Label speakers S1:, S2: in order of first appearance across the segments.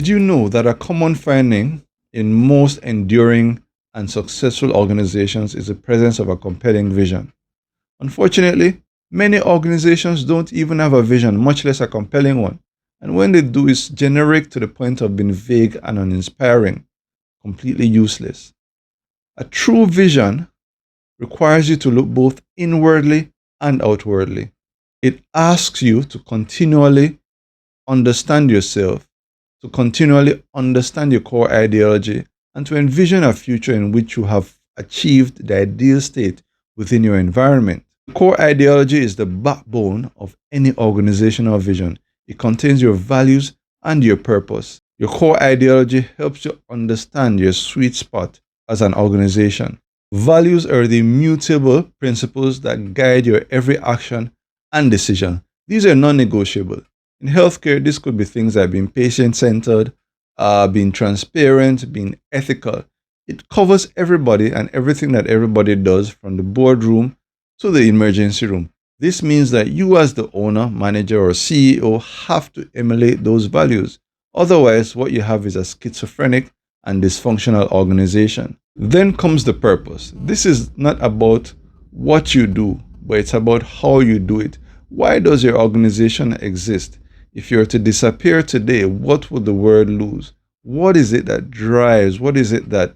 S1: Did you know that a common finding in most enduring and successful organizations is the presence of a compelling vision? Unfortunately, many organizations don't even have a vision, much less a compelling one. And when they do, it's generic to the point of being vague and uninspiring, completely useless. A true vision requires you to look both inwardly and outwardly. It asks you to continually understand yourself, to continually understand your core ideology, and to envision a future in which you have achieved the ideal state within your environment. Core ideology is the backbone of any organizational vision. It contains your values and your purpose. Your core ideology helps you understand your sweet spot as an organization. Values are the immutable principles that guide your every action and decision. These are non-negotiable. In healthcare, this could be things like being patient-centered, being transparent, being ethical. It covers everybody and everything that everybody does, from the boardroom to the emergency room. This means that you as the owner, manager, or CEO have to emulate those values. Otherwise, what you have is a schizophrenic and dysfunctional organization. Then comes the purpose. This is not about what you do, but it's about how you do it. Why does your organization exist? If you were to disappear today, what would the world lose? What is it that drives? What is it that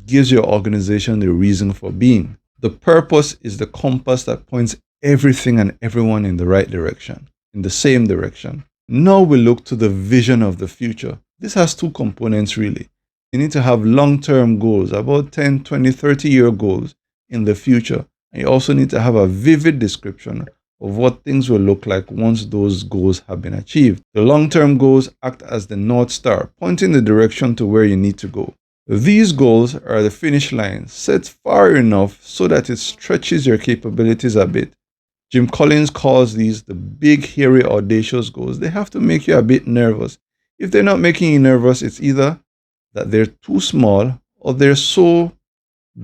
S1: gives your organization the reason for being? The purpose is the compass that points everything and everyone in the right direction, in the same direction. Now we look to the vision of the future. This has two components really. You need to have long-term goals, about 10, 20, 30-year goals in the future. And you also need to have a vivid description of what things will look like once those goals have been achieved. The long-term goals act as the North Star, pointing the direction to where you need to go. These goals are the finish line, set far enough so that it stretches your capabilities a bit. Jim Collins calls these the Big Hairy Audacious Goals. They have to make you a bit nervous. If they're not making you nervous, it's either that they're too small or they're so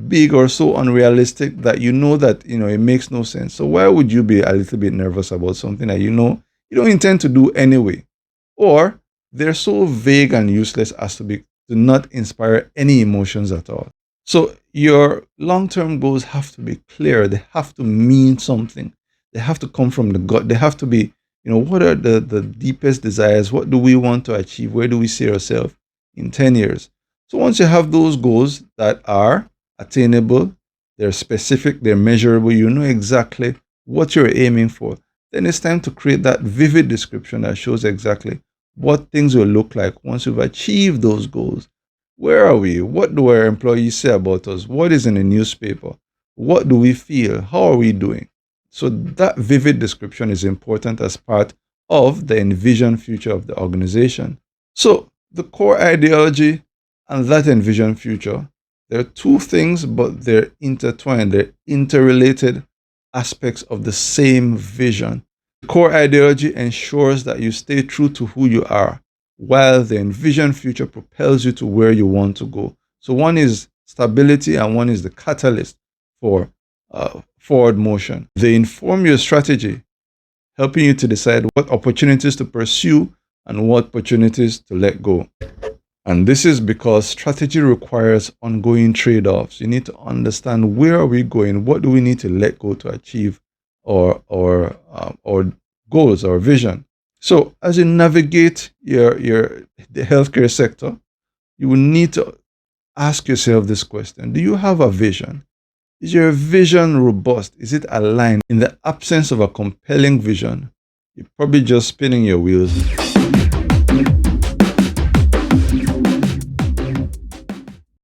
S1: big or so unrealistic that you know that it makes no sense. So why would you be a little bit nervous about something that you don't intend to do anyway? Or they're so vague and useless as to not inspire any emotions at all. So your long-term goals have to be clear. They have to mean something. They have to come from the gut. They have to be, what are the deepest desires? What do we want to achieve? Where do we see ourselves in 10 years? So once you have those goals that are attainable, they're specific, they're measurable, you know exactly what you're aiming for, then it's time to create that vivid description that shows exactly what things will look like once we've achieved those goals. Where are we? What do our employees say about us? What is in the newspaper? What do we feel? How are we doing? So that vivid description is important as part of the envisioned future of the organization. So the core ideology and that envisioned future, there are two things, but they're intertwined. They're interrelated aspects of the same vision. The core ideology ensures that you stay true to who you are, while the envisioned future propels you to where you want to go. So one is stability and one is the catalyst for forward motion. They inform your strategy, helping you to decide what opportunities to pursue and what opportunities to let go. And this is because strategy requires ongoing trade-offs. You need to understand, where are we going? What do we need to let go to achieve our goals, our vision? So as you navigate the healthcare sector, you will need to ask yourself this question. Do you have a vision? Is your vision robust? Is it aligned? In the absence of a compelling vision, you're probably just spinning your wheels.